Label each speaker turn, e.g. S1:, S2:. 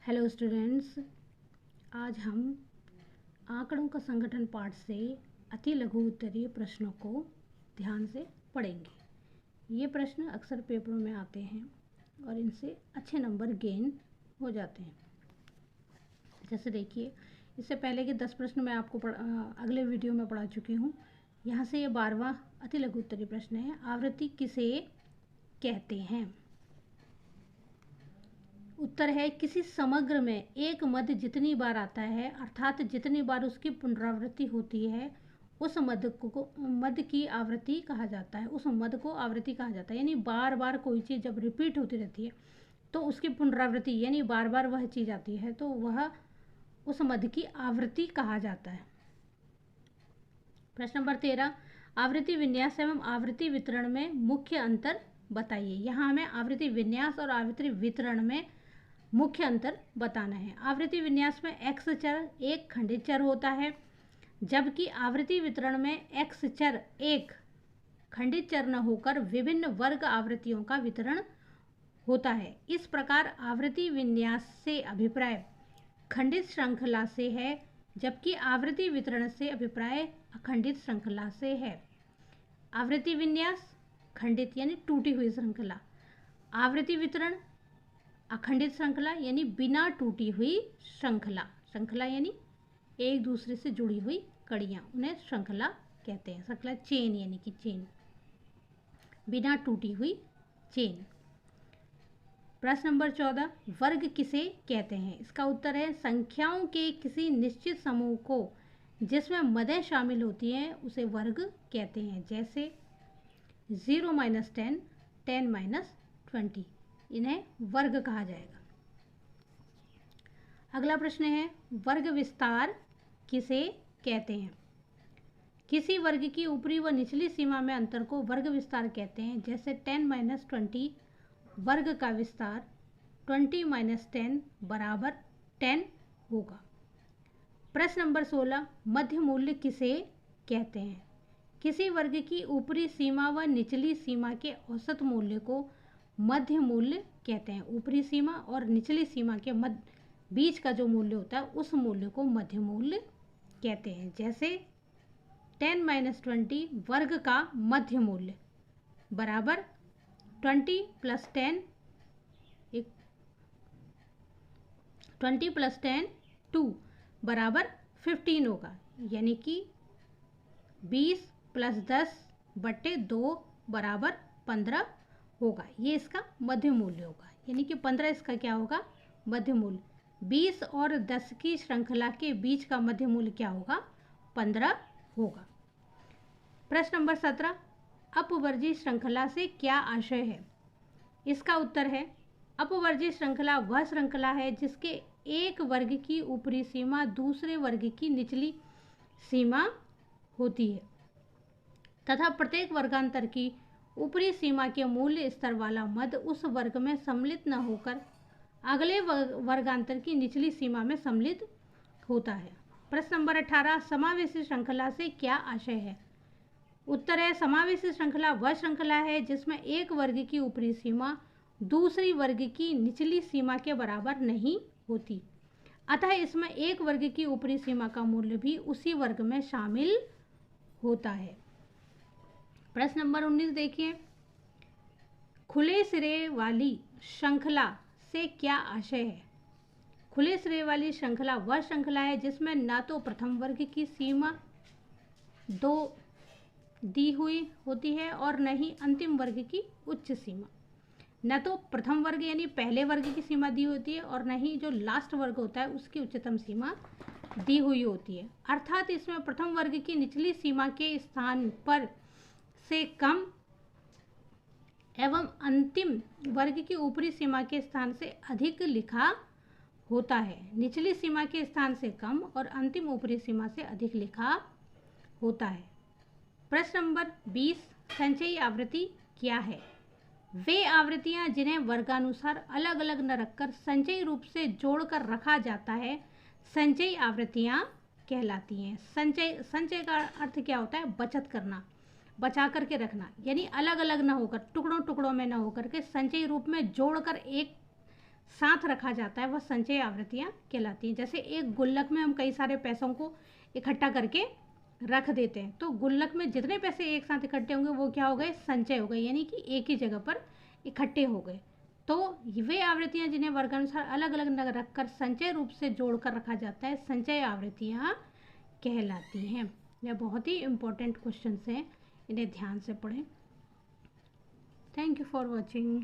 S1: Hello students, आज हम आंकड़ों का संगठन पाठ से अति लघु उत्तरीय प्रश्नों को ध्यान से पढ़ेंगे। ये प्रश्न अक्सर पेपरों में आते हैं और इनसे अच्छे नंबर गेन हो जाते हैं। जैसे देखिए, इससे पहले के 10 प्रश्न मैं आपको अगले वीडियो में पढ़ा चुकी हूँ। यहाँ से ये 12वां अति लघु उत्तरीय प्रश्न है। आवृत्ति किसे कहते हैं? उत्तर है, किसी समग्र में एक मद जितनी बार आता है अर्थात जितनी बार उसकी पुनरावृत्ति होती है उस मद की आवृत्ति कहा जाता है। उस मद को आवृत्ति कहा जाता है। यानी बार बार कोई चीज़ जब रिपीट होती रहती है तो उसकी पुनरावृत्ति यानी बार बार वह चीज़ आती है तो वह उस मद की आवृत्ति कहा जाता है। प्रश्न नंबर 13, आवृत्ति विन्यास एवं आवृत्ति वितरण में मुख्य अंतर बताइए। यहाँ हमें आवृत्ति विन्यास और आवृत्ति वितरण में मुख्य अंतर बताना है। आवृत्ति विन्यास में x चर एक खंडित चर होता है, जबकि आवृत्ति वितरण में x चर एक खंडित चर न होकर विभिन्न वर्ग आवृत्तियों का वितरण होता है। इस प्रकार आवृत्ति विन्यास से अभिप्राय खंडित श्रृंखला से है, जबकि आवृत्ति वितरण से अभिप्राय अखंडित श्रृंखला से है। आवृत्ति विन्यास खंडित यानी टूटी हुई श्रृंखला, आवृत्ति वितरण अखंडित श्रृंखला यानी बिना टूटी हुई श्रृंखला। श्रृंखला यानी एक दूसरे से जुड़ी हुई कड़ियाँ, उन्हें श्रृंखला कहते हैं। श्रृंखला चेन यानी कि चेन, बिना टूटी हुई चेन। प्रश्न नंबर 14, वर्ग किसे कहते हैं? इसका उत्तर है, संख्याओं के किसी निश्चित समूह को जिसमें मदें शामिल होती हैं उसे वर्ग कहते हैं। जैसे 0-10, 10-20, इन्हें वर्ग कहा जाएगा। अगला प्रश्न है, वर्ग विस्तार किसे कहते हैं? किसी वर्ग की ऊपरी व निचली सीमा में अंतर को वर्ग विस्तार कहते हैं। जैसे 10-20 वर्ग का विस्तार 20-10 बराबर 10 होगा। प्रश्न नंबर 16, मध्य मूल्य किसे कहते हैं? किसी वर्ग की ऊपरी सीमा व निचली सीमा के औसत मूल्य को मध्य मूल्य कहते हैं। ऊपरी सीमा और निचली सीमा के बीच का जो मूल्य होता है उस मूल्य को मध्य मूल्य कहते हैं। जैसे 10-20 वर्ग का मध्य मूल्य बराबर 20 + 10 2 बराबर 15 होगा। यानी कि 20 + 10/2 बराबर 15 होगा। ये इसका मध्य मूल्य होगा। यानी कि 15 इसका क्या होगा? मध्य मूल्य। 20 और 10 की श्रृंखला के बीच का मध्य मूल्य क्या होगा? 15 होगा। प्रश्न नंबर 17, अपवर्जी श्रृंखला से क्या आशय है? इसका उत्तर है, अपवर्जी श्रृंखला वह श्रृंखला है जिसके एक वर्ग की ऊपरी सीमा दूसरे वर्ग की निचली सीमा होती है तथा प्रत्येक वर्गांतर की ऊपरी सीमा के मूल्य स्तर वाला मद उस वर्ग में सम्मिलित न होकर अगले वर्गांतर की निचली सीमा में सम्मिलित होता है। प्रश्न नंबर 18, समावेशी श्रृंखला से क्या आशय है? उत्तर है, समावेशी श्रृंखला वह श्रृंखला है जिसमें एक वर्ग की ऊपरी सीमा दूसरी वर्ग की निचली सीमा के बराबर नहीं होती, अतः इसमें एक वर्ग की ऊपरी सीमा का मूल्य भी उसी वर्ग में शामिल होता है। प्रश्न नंबर 19 देखिए, खुले सिरे वाली श्रृंखला से क्या आशय है? खुले सिरे वाली श्रृंखला वह श्रृंखला है जिसमें न तो प्रथम वर्ग की सीमा 2 दी हुई होती है और न ही अंतिम वर्ग की उच्च सीमा। न तो प्रथम वर्ग यानी पहले वर्ग की सीमा दी होती है और न ही जो लास्ट वर्ग होता है उसकी उच्चतम सीमा दी हुई होती है। अर्थात इसमें प्रथम वर्ग की निचली सीमा के स्थान पर से कम एवं अंतिम वर्ग की ऊपरी सीमा के स्थान से अधिक लिखा होता है। निचली सीमा के स्थान से कम और अंतिम ऊपरी सीमा से अधिक लिखा होता है। प्रश्न नंबर 20, संचयी आवृत्ति क्या है? वे आवृत्तियां जिन्हें वर्गानुसार अलग अलग न रखकर संचयी रूप से जोड़कर रखा जाता है संचयी आवृत्तियां कहलाती हैं। संचय का अर्थ क्या होता है? बचत करना, बचा करके रखना, यानी अलग अलग ना होकर टुकड़ों टुकड़ों में ना होकर के संचयी रूप में जोड़कर एक साथ रखा जाता है वह संचय आवृत्तियां कहलाती हैं। जैसे एक गुल्लक में हम कई सारे पैसों को इकट्ठा करके रख देते हैं, तो गुल्लक में जितने पैसे एक साथ इकट्ठे होंगे वो क्या हो गए, संचय हो गए, यानी कि एक ही जगह पर इकट्ठे हो गए। तो वे आवृत्तियां जिन्हें वर्गानुसार अलग अलग न रखकर संचय रूप से जोड़कर रखा जाता है, संचय आवृत्तियां कहलाती हैं। यह बहुत ही इम्पोर्टेंट क्वेश्चन हैं, इन्हें ध्यान से पढ़ें। Thank you for watching.